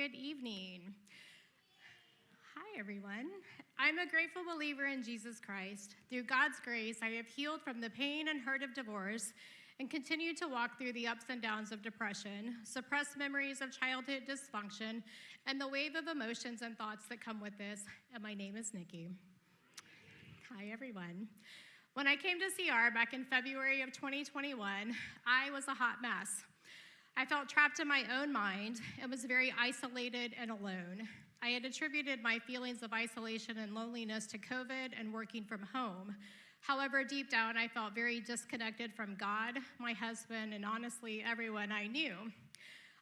good evening. Hi, everyone. I'm a grateful believer in Jesus Christ. Through God's grace, I have healed from the pain and hurt of divorce and continue to walk through the ups and downs of depression, suppressed memories of childhood dysfunction, and the wave of emotions and thoughts that come with this. And my name is Nicci. Hi, everyone. When I came to CR back in February of 2021, I was a hot mess. I felt trapped in my own mind and was very isolated and alone. I had attributed my feelings of isolation and loneliness to COVID and working from home. However, deep down, I felt very disconnected from God, my husband, and honestly, everyone I knew.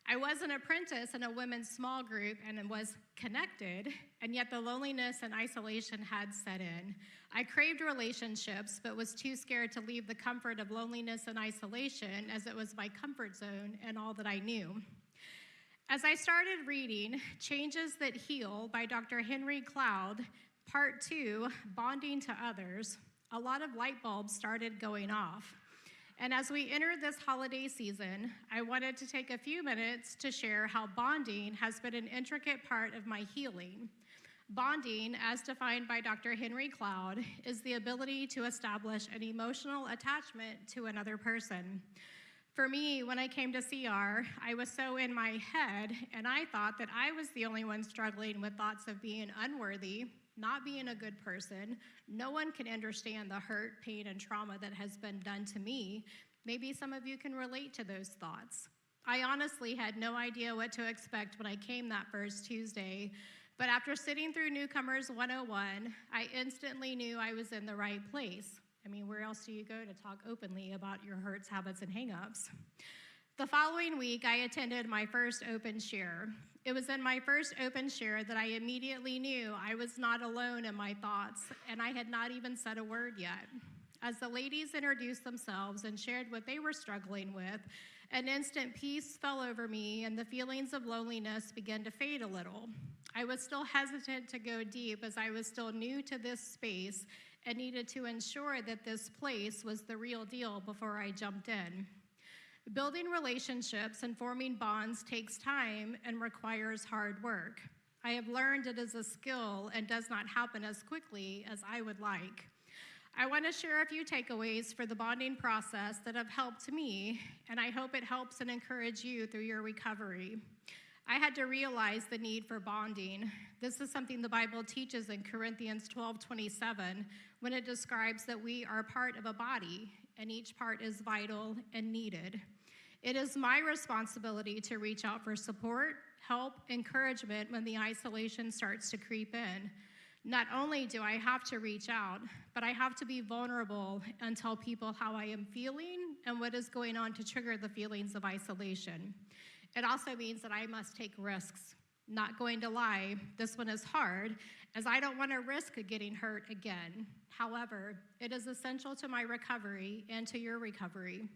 I was an apprentice in a women's small group and was connected, and yet the loneliness and isolation had set in. I craved relationships, but was too scared to leave the comfort of loneliness and isolation, as it was my comfort zone and all that I knew. As I started reading Changes That Heal by Dr. Henry Cloud, Part 2, Bonding to Others, a lot of light bulbs started going off. And as we entered this holiday season, I wanted to take a few minutes to share how bonding has been an intricate part of my healing. Bonding, as defined by Dr. Henry Cloud, is the ability to establish an emotional attachment to another person. For me, when I came to CR, I was so in my head, and I thought that I was the only one struggling with thoughts of being unworthy, not being a good person. No one can understand the hurt, pain, and trauma that has been done to me. Maybe some of you can relate to those thoughts. I honestly had no idea what to expect when I came that first Tuesday, but after sitting through Newcomers 101, I instantly knew I was in the right place. I mean, where else do you go to talk openly about your hurts, habits, and hangups? The following week, I attended my first open share. It was in my first open share that I immediately knew I was not alone in my thoughts, and I had not even said a word yet. As the ladies introduced themselves and shared what they were struggling with, an instant peace fell over me, and the feelings of loneliness began to fade a little. I was still hesitant to go deep, as I was still new to this space and needed to ensure that this place was the real deal before I jumped in. Building relationships and forming bonds takes time and requires hard work. I have learned it is a skill and does not happen as quickly as I would like. I want to share a few takeaways for the bonding process that have helped me, and I hope it helps and encourage you through your recovery. I had to realize the need for bonding. This is something the Bible teaches in Corinthians 12:27, when it describes that we are part of a body, and each part is vital and needed. It is my responsibility to reach out for support, help, encouragement when the isolation starts to creep in. Not only do I have to reach out, but I have to be vulnerable and tell people how I am feeling and what is going on to trigger the feelings of isolation. It also means that I must take risks. Not going to lie, this one is hard, as I don't want to risk getting hurt again. However, it is essential to my recovery and to your recovery.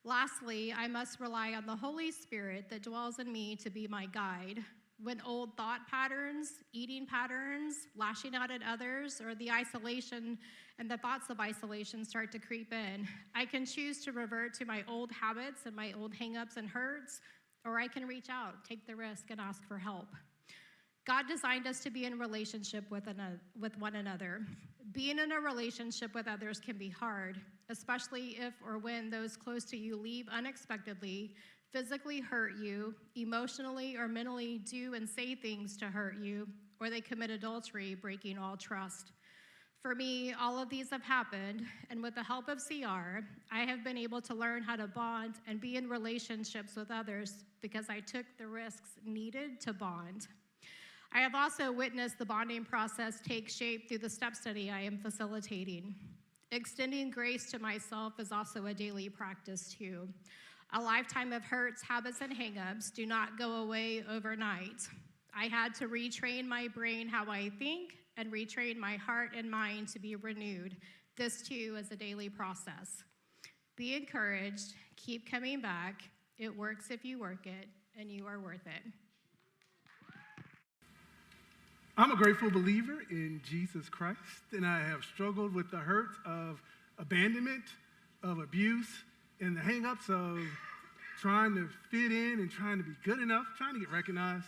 Lastly, I must rely on the Holy Spirit that dwells in me to be my guide. When old thought patterns, eating patterns, lashing out at others, or the isolation and the thoughts of isolation start to creep in, I can choose to revert to my old habits and my old hangups and hurts, or I can reach out, take the risk, and ask for help. God designed us to be in relationship with one another. Being in a relationship with others can be hard, especially if or when those close to you leave unexpectedly, physically hurt you, emotionally or mentally do and say things to hurt you, or they commit adultery, breaking all trust. For me, all of these have happened, and with the help of CR, I have been able to learn how to bond and be in relationships with others because I took the risks needed to bond. I have also witnessed the bonding process take shape through the step study I am facilitating. Extending grace to myself is also a daily practice too. A lifetime of hurts, habits, and hangups do not go away overnight. I had to retrain my brain how I think and retrain my heart and mind to be renewed. This too is a daily process. Be encouraged, keep coming back. It works if you work it, and you are worth it. I'm a grateful believer in Jesus Christ, and I have struggled with the hurts of abandonment, of abuse, and the hang-ups of trying to fit in and trying to be good enough, trying to get recognized.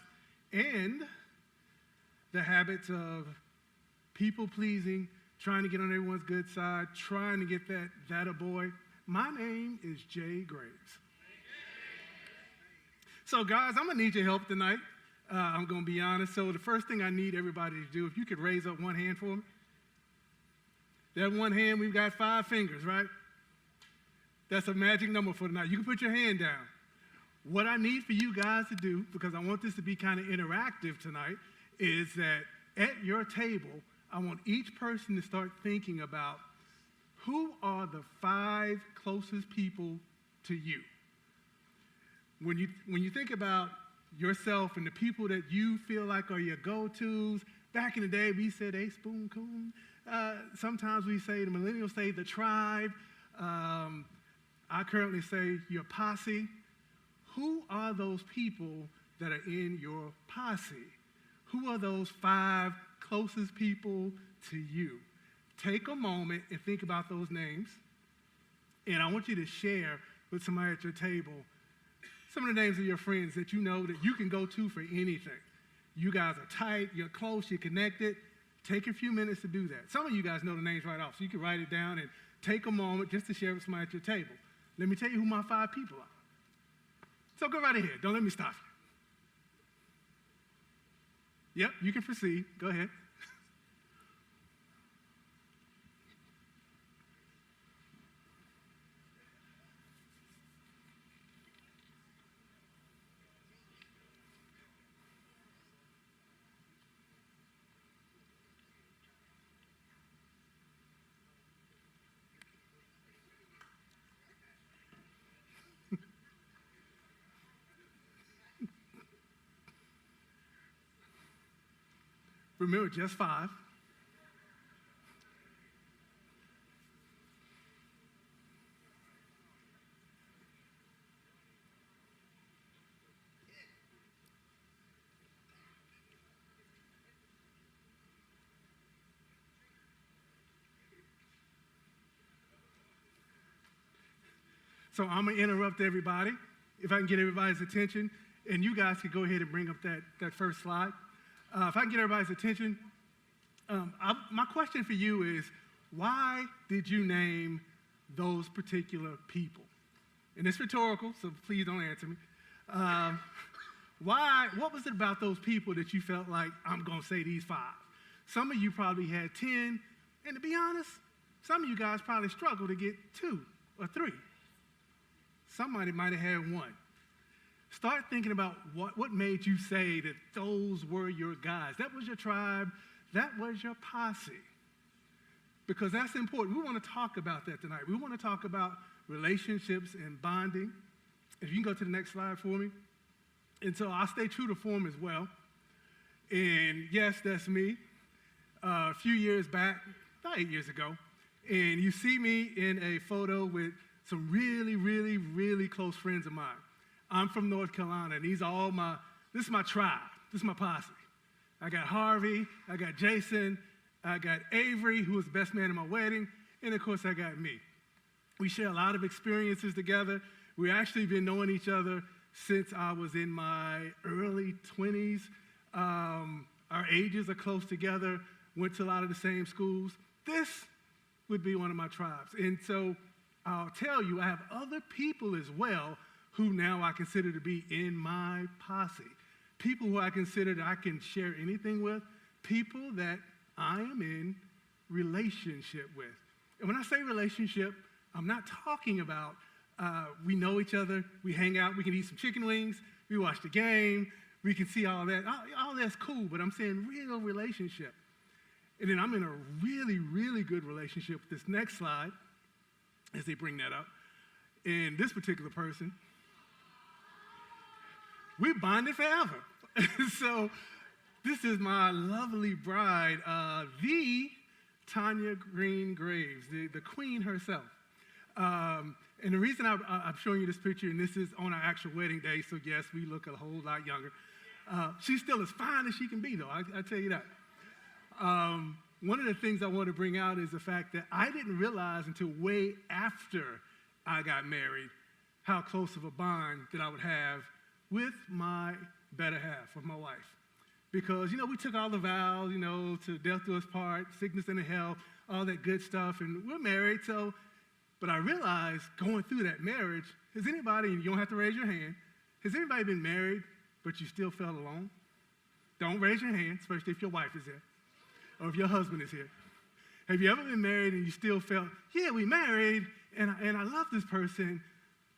and the habits of people-pleasing, trying to get on everyone's good side, trying to get that a boy. My name is Jay Graves. So, guys, I'm going to need your help tonight. I'm going to be honest. So the first thing I need everybody to do, if you could raise up one hand for me. That one hand, we've got 5 fingers, right? That's a magic number for tonight. You can put your hand down. What I need for you guys to do, because I want this to be kind of interactive tonight, is that at your table, I want each person to start thinking about who are the 5 closest people to you. When you think about yourself and the people that you feel like are your go-tos, back in the day we said, hey, spoon coon. Sometimes we say, the millennials say the tribe. I currently say your posse. Who are those people that are in your posse? Who are those 5 closest people to you? Take a moment and think about those names. And I want you to share with somebody at your table some of the names of your friends that you know that you can go to for anything. You guys are tight, you're close, you're connected. Take a few minutes to do that. Some of you guys know the names right off, so you can write it down and take a moment just to share with somebody at your table. Let me tell you who my 5 people are. So go right ahead. Don't let me stop you. Yep, you can proceed. Go ahead. Remember, just 5. So I'm going to interrupt everybody. If I can get everybody's attention, and you guys could go ahead and bring up that first slide. If I can get everybody's attention, my question for you is, why did you name those particular people? And it's rhetorical, so please don't answer me. What was it about those people that you felt like, I'm going to say these 5? Some of you probably had 10, and to be honest, some of you guys probably struggled to get 2 or 3. Somebody might have had 1. Start thinking about what made you say that those were your guys. That was your tribe. That was your posse. Because that's important. We want to talk about that tonight. We want to talk about relationships and bonding. If you can go to the next slide for me. And so I'll stay true to form as well. And yes, that's me. A few years back, about 8 years ago, and you see me in a photo with some really, really, really close friends of mine. I'm from North Carolina, and this is my tribe. This is my posse. I got Harvey, I got Jason, I got Avery, who was the best man at my wedding, and of course I got me. We share a lot of experiences together. We actually been knowing each other since I was in my early 20s. Our ages are close together, went to a lot of the same schools. This would be one of my tribes. And so I'll tell you, I have other people as well who now I consider to be in my posse. People who I consider that I can share anything with. People that I am in relationship with. And when I say relationship, I'm not talking about we know each other, we hang out, we can eat some chicken wings, we watch the game, we can see all that. All that's cool, but I'm saying real relationship. And then I'm in a really, really good relationship with this next slide, as they bring that up. And this particular person, we bonded forever. So this is my lovely bride, the Tanya Green Graves, the queen herself. And the reason I'm showing you this picture, and this is on our actual wedding day, so yes, we look a whole lot younger. She's still as fine as she can be, though, I tell you that. One of the things I want to bring out is the fact that I didn't realize until way after I got married how close of a bond that I would have with my better half, with my wife. because, we took all the vows, to death do us part, sickness and hell, all that good stuff, and we're married, but I realized going through that marriage, has anybody, and you don't have to raise your hand, has anybody been married, but you still felt alone? Don't raise your hand, especially if your wife is here, or if your husband is here. Have you ever been married and you still felt, yeah, we married, and I love this person,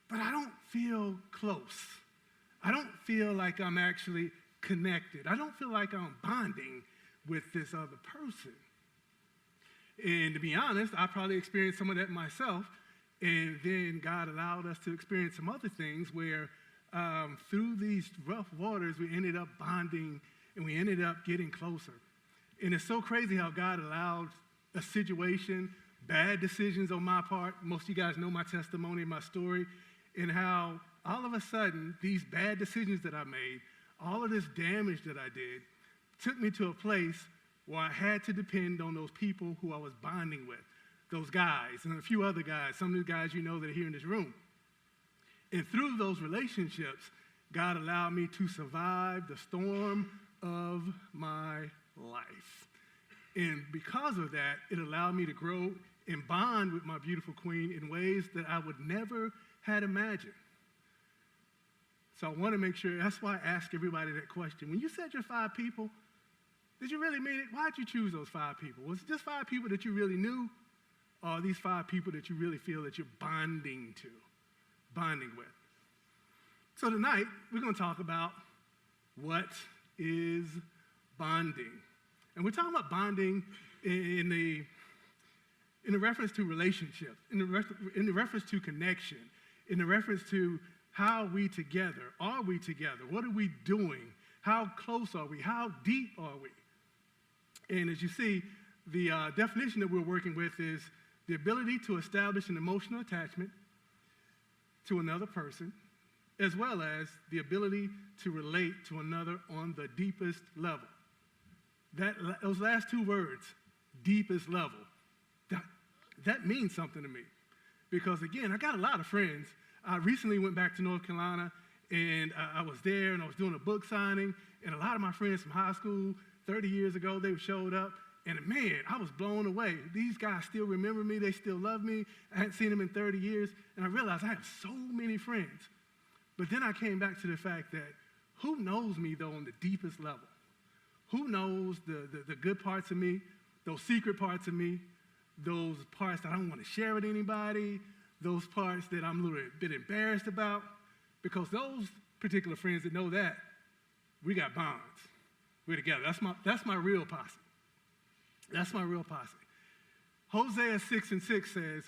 but I don't feel close. I don't feel like I'm actually connected. I don't feel like I'm bonding with this other person. And to be honest, I probably experienced some of that myself, and then God allowed us to experience some other things where through these rough waters, we ended up bonding and we ended up getting closer. And it's so crazy how God allowed a situation, bad decisions on my part. Most of you guys know my testimony, my story, and how all of a sudden, these bad decisions that I made, all of this damage that I did, took me to a place where I had to depend on those people who I was bonding with, those guys and a few other guys, some of the guys that are here in this room. And through those relationships, God allowed me to survive the storm of my life. And because of that, it allowed me to grow and bond with my beautiful queen in ways that I would never had imagined. So I want to make sure, that's why I ask everybody that question. When you said your 5 people, did you really mean it? Why did you choose those 5 people? Was it just 5 people that you really knew? Or are these 5 people that you really feel that you're bonding with? So tonight, we're going to talk about what is bonding. And we're talking about bonding in the reference to relationships, in the reference to connection, in the reference to how we together, are we together? What are we doing? How close are we? How deep are we? And as you see, the definition that we're working with is the ability to establish an emotional attachment to another person, as well as the ability to relate to another on the deepest level. Those last 2 words, deepest level, that means something to me. Because again, I got a lot of friends. I recently went back to North Carolina, and I was there, and I was doing a book signing, and a lot of my friends from high school, 30 years ago, they showed up, and man, I was blown away. These guys still remember me. They still love me. I hadn't seen them in 30 years, and I realized I have so many friends. But then I came back to the fact that who knows me, though, on the deepest level? Who knows the good parts of me, those secret parts of me, those parts that I don't want to share with anybody, those parts that I'm a little bit embarrassed about? Because those particular friends that know that, we got bonds. We're together. That's my real posse. That's my real posse. Hosea 6:6 says,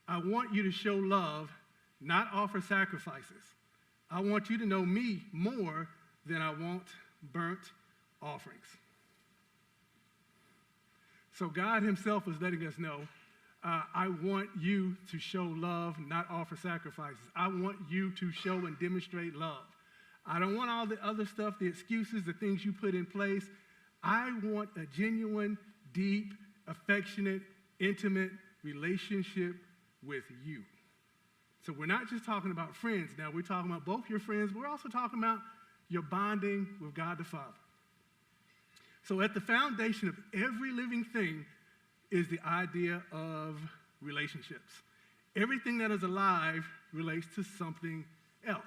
I want you to show love, not offer sacrifices. I want you to know me more than I want burnt offerings. So God himself is letting us know, I want you to show love, not offer sacrifices. I want you to show and demonstrate love. I don't want all the other stuff, the excuses, the things you put in place. I want a genuine, deep, affectionate, intimate relationship with you. So we're not just talking about friends now. We're talking about both your friends. We're also talking about your bonding with God the Father. So at the foundation of every living thing is the idea of relationships. Everything that is alive relates to something else.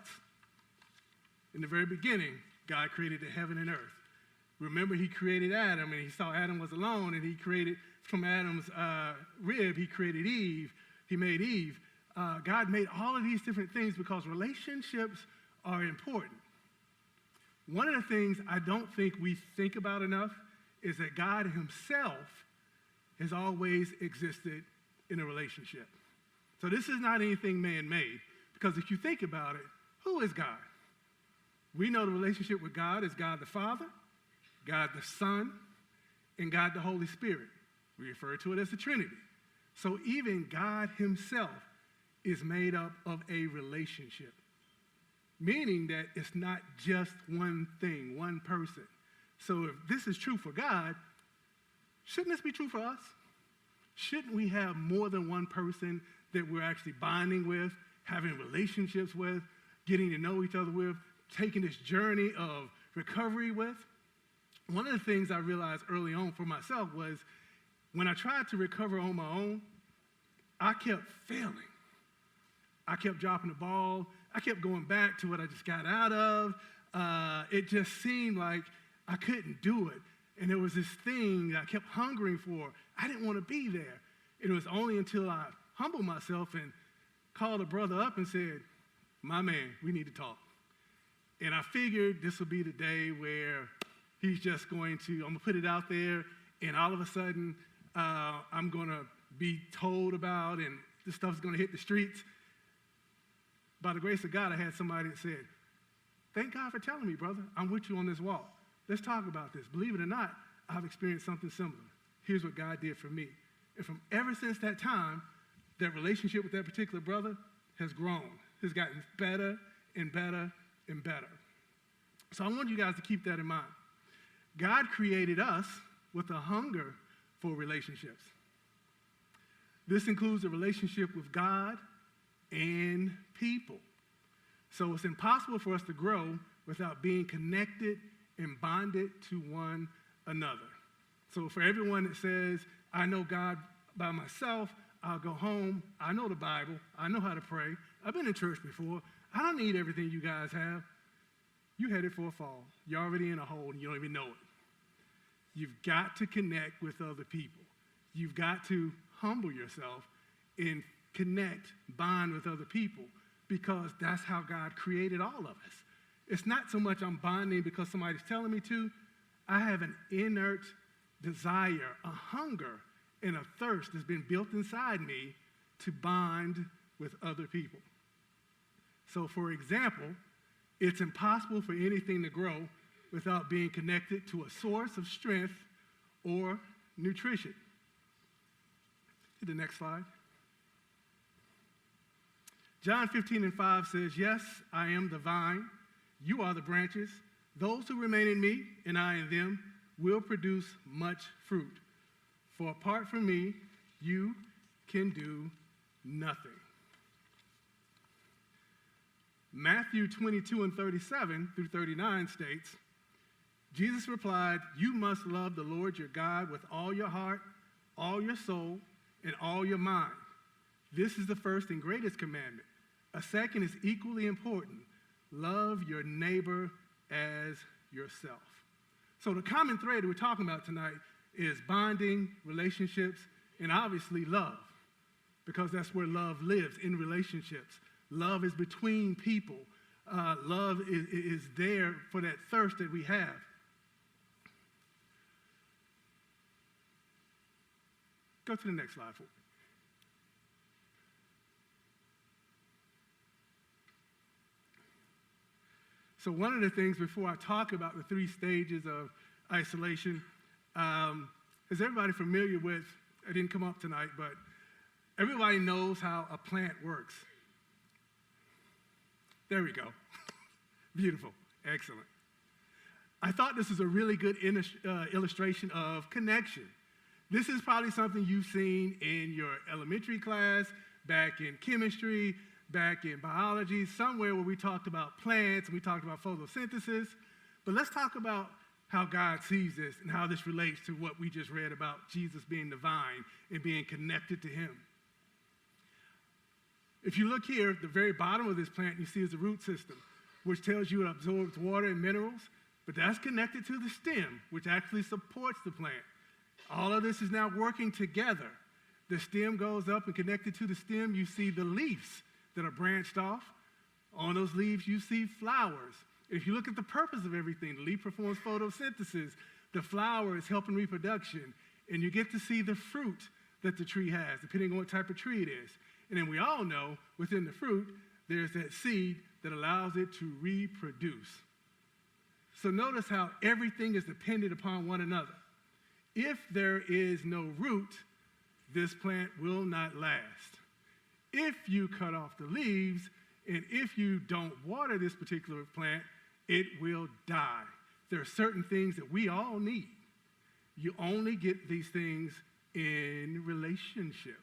In the very beginning, God created the heaven and earth. Remember, he created Adam, and he saw Adam was alone, and he created, from Adam's rib, he created Eve. He made Eve. God made all of these different things because relationships are important. One of the things I don't think we think about enough is that God himself has always existed in a relationship. So this is not anything man-made, because if you think about it, who is God? We know the relationship with God is God the Father, God the Son, and God the Holy Spirit. We refer to it as the Trinity. So even God himself is made up of a relationship, meaning that it's not just one thing, one person. So if this is true for God, shouldn't this be true for us? Shouldn't we have more than one person that we're actually bonding with, having relationships with, getting to know each other with, taking this journey of recovery with? One of the things I realized early on for myself was when I tried to recover on my own, I kept failing. I kept dropping the ball. I kept going back to what I just got out of. It just seemed like I couldn't do it. And there was this thing that I kept hungering for. I didn't want to be there. And it was only until I humbled myself and called a brother up and said, my man, we need to talk. And I figured this would be the day where he's just I'm going to put it out there, and all of a sudden, I'm going to be told about, and this stuff's going to hit the streets. By the grace of God, I had somebody that said, thank God for telling me, brother. I'm with you on this walk. Let's talk about this. Believe it or not, I've experienced something similar. Here's what God did for me. And from ever since that time, that relationship with that particular brother has grown. Has gotten better and better and better. So I want you guys to keep that in mind. God created us with a hunger for relationships. This includes a relationship with God and people. So it's impossible for us to grow without being connected and bonded to one another. So for everyone that says, I know God by myself, I'll go home, I know the Bible, I know how to pray, I've been in church before, I don't need everything you guys have. You're headed for a fall. You're already in a hole and you don't even know it. You've got to connect with other people. You've got to humble yourself and connect, bond with other people, because that's how God created all of us. It's not so much I'm bonding because somebody's telling me to. I have an inert desire, a hunger, and a thirst that's been built inside me to bond with other people. So, for example, it's impossible for anything to grow without being connected to a source of strength or nutrition. Hit the next slide. John 15:5 says, yes, I am the vine, you are the branches. Those who remain in me and I in them will produce much fruit. For apart from me, you can do nothing. Matthew 22:37 through 39 states, Jesus replied, you must love the Lord your God with all your heart, all your soul, and all your mind. This is the first and greatest commandment. A second is equally important. Love your neighbor as yourself. So the common thread we're talking about tonight is bonding, relationships, and obviously love, because that's where love lives, in relationships. Love is between people. Love is there for that thirst that we have. Go to the next slide for me. So one of the things before I talk about the 3 stages of isolation, is everybody familiar with, it didn't come up tonight, but everybody knows how a plant works. There we go. Beautiful. Excellent. I thought this was a really good illustration of connection. This is probably something you've seen in your elementary class, back in chemistry, back in biology, somewhere where we talked about plants and we talked about photosynthesis. But let's talk about how God sees this and how this relates to what we just read about Jesus being the vine and being connected to him. If you look here at the very bottom of this plant, you see is the root system, which tells you it absorbs water and minerals, but that's connected to the stem, which actually supports the plant. All of this is now working together. The stem goes up, and connected to the stem, you see the leaves that are branched off. On those leaves, you see flowers. If you look at the purpose of everything, the leaf performs photosynthesis, the flower is helping reproduction, and you get to see the fruit that the tree has, depending on what type of tree it is. And then we all know within the fruit, there's that seed that allows it to reproduce. So notice how everything is dependent upon one another. If there is no root, this plant will not last. If you cut off the leaves, and if you don't water this particular plant, it will die. There are certain things that we all need. You only get these things in relationship.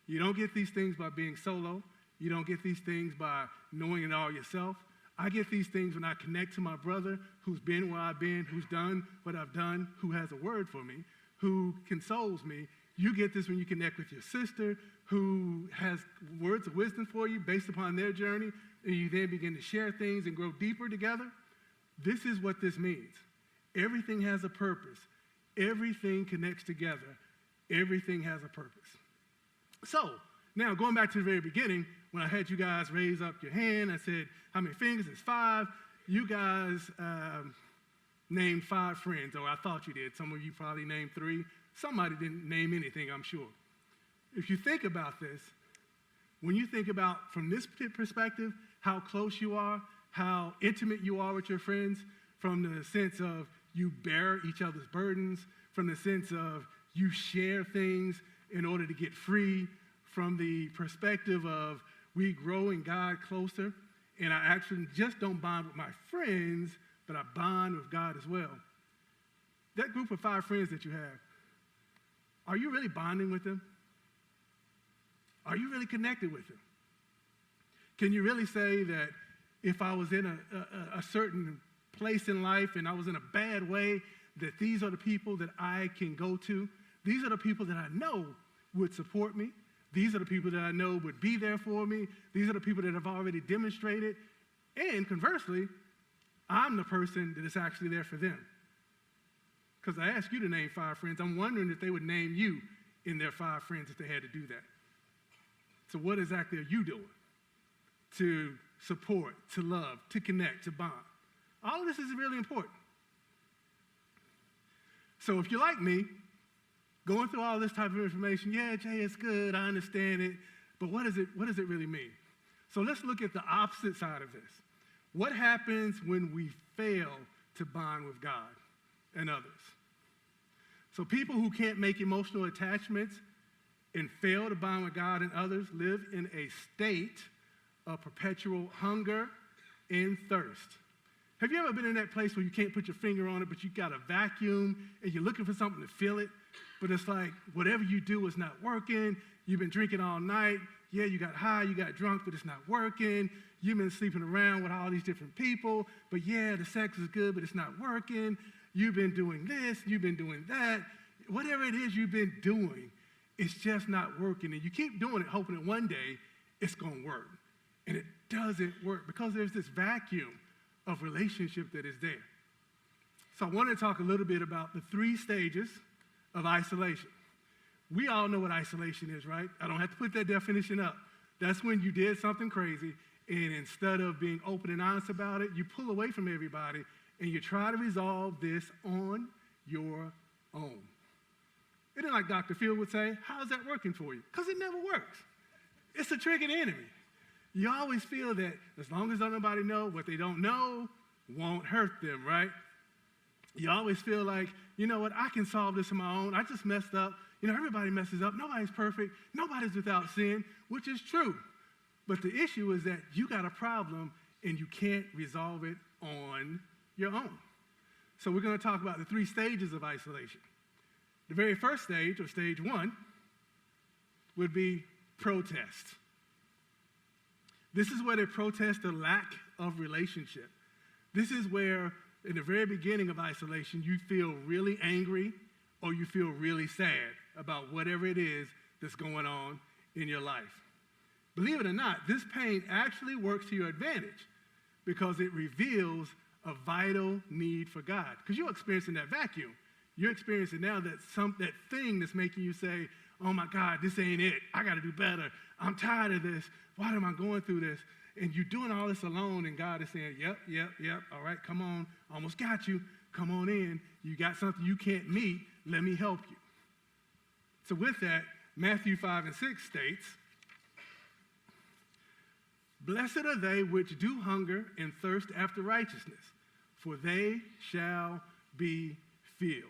You don't get these things by being solo. You don't get these things by knowing it all yourself. I get these things when I connect to my brother who's been where I've been, who's done what I've done, who has a word for me, who consoles me. You get this when you connect with your sister who has words of wisdom for you based upon their journey, and you then begin to share things and grow deeper together. This is what this means. Everything has a purpose. Everything connects together. Everything has a purpose. So, now going back to the very beginning, when I had you guys raise up your hand, I said, how many fingers? It's 5. You guys named 5 friends, or I thought you did. Some of you probably named 3. Somebody didn't name anything, I'm sure. If you think about this, when you think about, from this perspective, how close you are, how intimate you are with your friends, from the sense of you bear each other's burdens, from the sense of you share things in order to get free, from the perspective of we grow in God closer, and I actually just don't bond with my friends, but I bond with God as well. That group of 5 friends that you have, are you really bonding with them? Are you really connected with them? Can you really say that if I was in a certain place in life and I was in a bad way, that these are the people that I can go to? These are the people that I know would support me. These are the people that I know would be there for me. These are the people that have already demonstrated. And conversely, I'm the person that is actually there for them. Because I asked you to name 5 friends. I'm wondering if they would name you in their 5 friends if they had to do that. So what exactly are you doing to support, to love, to connect, to bond? All of this is really important. So if you're like me, going through all this type of information, yeah, Jay, it's good, I understand it, but what does it really mean? So let's look at the opposite side of this. What happens when we fail to bond with God and others? So people who can't make emotional attachments and fail to bond with God and others live in a state of perpetual hunger and thirst. Have you ever been in that place where you can't put your finger on it, but you got a vacuum and you're looking for something to fill it, but it's like whatever you do is not working. You've been drinking all night. Yeah, you got high, you got drunk, but it's not working. You've been sleeping around with all these different people, but yeah, the sex is good, but it's not working. You've been doing this, you've been doing that. Whatever it is you've been doing, it's just not working. And you keep doing it, hoping that one day it's going to work. And it doesn't work because there's this vacuum of relationship that is there. So I want to talk a little bit about the 3 stages of isolation. We all know what isolation is, right? I don't have to put that definition up. That's when you did something crazy, and instead of being open and honest about it, you pull away from everybody, and you try to resolve this on your own. Isn't it like Dr. Phil would say, how's that working for you? Because it never works. It's a trick of the enemy. You always feel that as long as nobody knows, what they don't know won't hurt them, right? You always feel like, you know what, I can solve this on my own. I just messed up. You know, everybody messes up. Nobody's perfect. Nobody's without sin, which is true. But the issue is that you got a problem and you can't resolve it on your own. So we're going to talk about the 3 stages of isolation. The very first stage, or stage 1, would be protest. This is where they protest the lack of relationship. This is where, in the very beginning of isolation, you feel really angry or you feel really sad about whatever it is that's going on in your life. Believe it or not, this pain actually works to your advantage because it reveals a vital need for God. Because you're experiencing that vacuum. You're experiencing now that thing that's making you say, oh my God, this ain't it. I got to do better. I'm tired of this. Why am I going through this? And you're doing all this alone, and God is saying, yep. All right, come on. Almost got you. Come on in. You got something you can't meet. Let me help you. So with that, Matthew 5 and 6 states, blessed are they which do hunger and thirst after righteousness, for they shall be filled.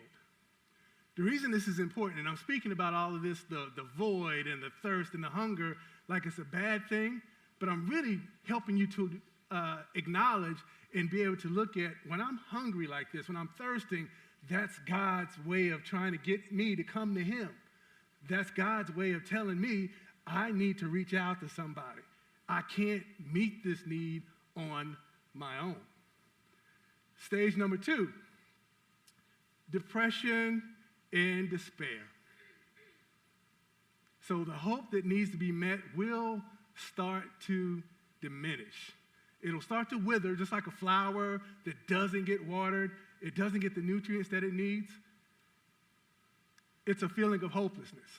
The reason this is important, and I'm speaking about all of this, the void and the thirst and the hunger, like it's a bad thing, but I'm really helping you to acknowledge and be able to look at when I'm hungry like this, when I'm thirsting, that's God's way of trying to get me to come to him. That's God's way of telling me I need to reach out to somebody. I can't meet this need on my own. Stage number 2, depression and despair. So the hope that needs to be met will start to diminish. It'll start to wither just like a flower that doesn't get watered. It doesn't get the nutrients that it needs. It's a feeling of hopelessness.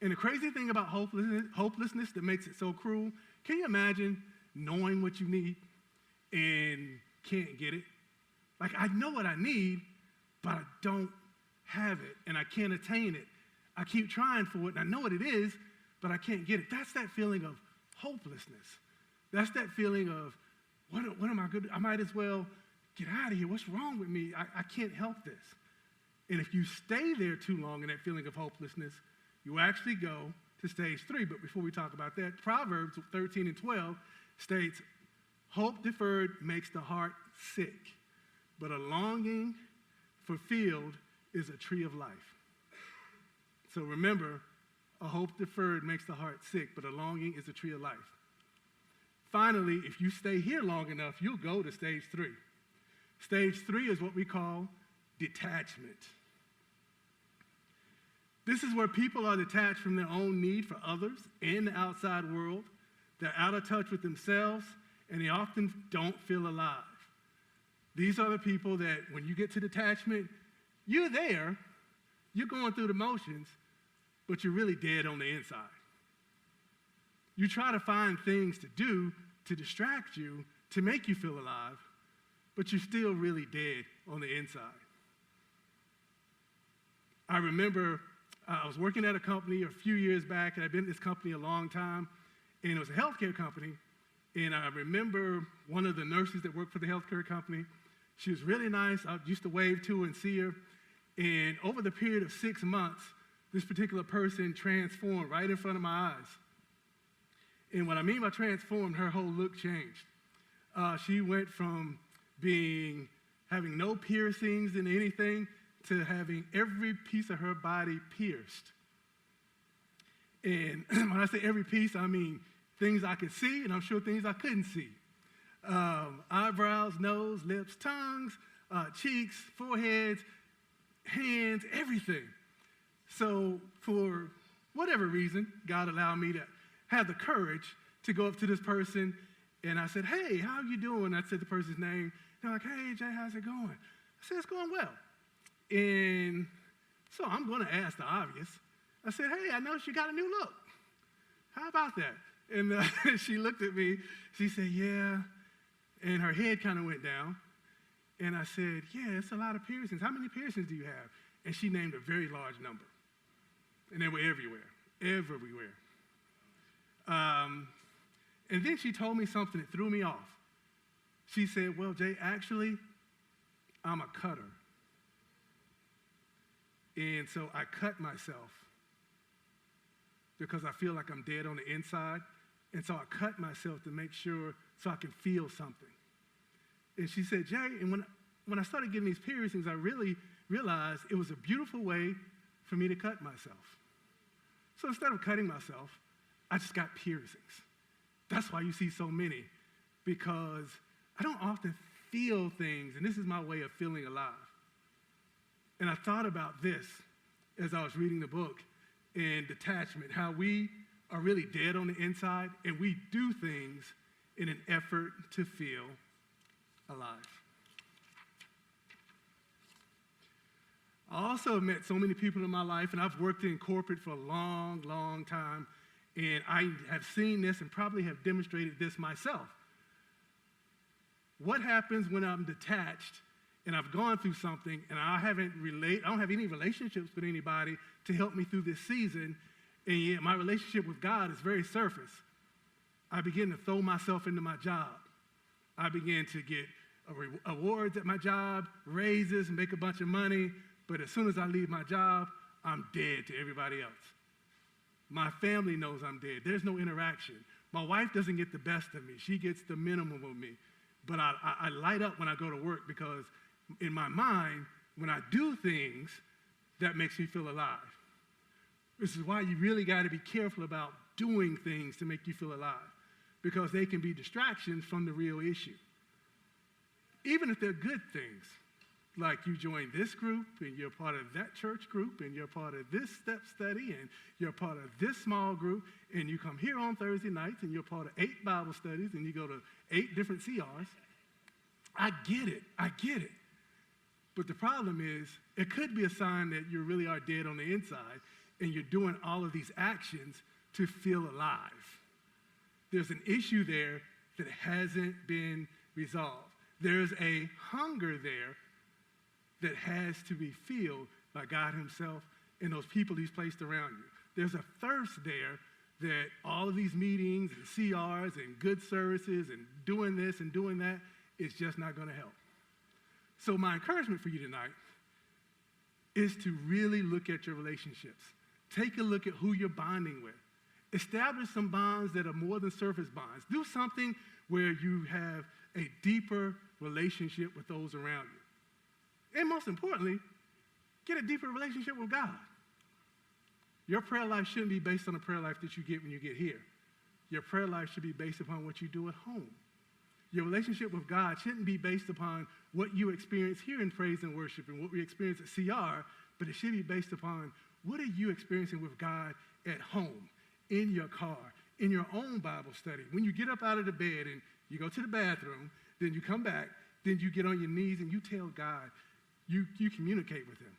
And the crazy thing about hopelessness that makes it so cruel, can you imagine knowing what you need and can't get it? Like, I know what I need, but I don't have it, and I can't attain it. I keep trying for it, and I know what it is, but I can't get it. That's that feeling of hopelessness. That's that feeling of, what am I good? I might as well get out of here. What's wrong with me? I can't help this. And if you stay there too long in that feeling of hopelessness, you actually go to stage 3. But before we talk about that, Proverbs 13 and 12 states, hope deferred makes the heart sick, but a longing fulfilled is a tree of life. So remember, a hope deferred makes the heart sick, but a longing is a tree of life. Finally, if you stay here long enough, you'll go to stage 3. Stage 3 is what we call detachment. This is where people are detached from their own need for others and the outside world. They're out of touch with themselves, and they often don't feel alive. These are the people that when you get to detachment, you're there, you're going through the motions, but you're really dead on the inside. You try to find things to do to distract you, to make you feel alive, but you're still really dead on the inside. I remember I was working at a company a few years back, and I've been at this company a long time, and it was a healthcare company, and I remember one of the nurses that worked for the healthcare company. She was really nice. I used to wave to her and see her, and over the period of 6 months, this particular person transformed right in front of my eyes. And what I mean by transformed, her whole look changed. She went from having no piercings in anything to having every piece of her body pierced. And when I say every piece, I mean things I could see, and I'm sure things I couldn't see. Eyebrows, nose, lips, tongues, cheeks, foreheads, hands, everything. So for whatever reason, God allowed me to have the courage to go up to this person, and I said, hey, how are you doing? I said the person's name. They're like, hey, Jay, how's it going? I said, it's going well. And so I'm going to ask the obvious. I said, hey, I noticed you got a new look. How about that? And she looked at me. She said, yeah. And her head kind of went down. And I said, yeah, it's a lot of piercings. How many piercings do you have? And she named a very large number. And they were everywhere. And then she told me something that threw me off. She said, well, Jay, actually, I'm a cutter. And so I cut myself because I feel like I'm dead on the inside. And so I cut myself to make sure so I can feel something. And she said, Jay, and when I started getting these piercings, I really realized it was a beautiful way for me to cut myself. So instead of cutting myself, I just got piercings. That's why you see so many, because I don't often feel things, and this is my way of feeling alive. And I thought about this as I was reading the book and detachment, how we are really dead on the inside, and we do things in an effort to feel alive. I also have met so many people in my life, and I've worked in corporate for a long, long time, and I have seen this and probably have demonstrated this myself. What happens when I'm detached and I've gone through something and I don't have any relationships with anybody to help me through this season, and yet my relationship with God is very surface. I begin to throw myself into my job. I begin to get awards at my job, raises, and make a bunch of money, but as soon as I leave my job, I'm dead to everybody else. My family knows I'm dead. There's no interaction. My wife doesn't get the best of me. She gets the minimum of me. But I light up when I go to work because in my mind, when I do things, that makes me feel alive. This is why you really got to be careful about doing things to make you feel alive. because they can be distractions from the real issue. Even if they're good things, like you join this group and you're part of that church group and you're part of this step study and you're part of this small group and you come here on Thursday nights and you're part of 8 Bible studies and you go to 8 different CRs. I get it. But the problem is, it could be a sign that you really are dead on the inside and you're doing all of these actions to feel alive. There's an issue there that hasn't been resolved. There's a hunger there that has to be filled by God himself and those people he's placed around you. There's a thirst there that all of these meetings and CRs and good services and doing this and doing that is just not going to help. So my encouragement for you tonight is to really look at your relationships. Take a look at who you're bonding with. Establish some bonds that are more than surface bonds. Do something where you have a deeper relationship with those around you. And most importantly, get a deeper relationship with God. Your prayer life shouldn't be based on the prayer life that you get when you get here. Your prayer life should be based upon what you do at home. Your relationship with God shouldn't be based upon what you experience here in praise and worship and what we experience at CR, but it should be based upon what are you experiencing with God at home, in your car, in your own Bible study. When you get up out of the bed and you go to the bathroom, then you come back, then you get on your knees and you tell God, you communicate with him.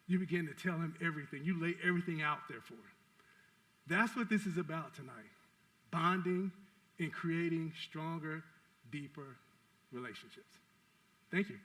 You begin to tell him everything. You lay everything out there for him. That's what this is about tonight. Bonding and creating stronger, deeper relationships. Thank you.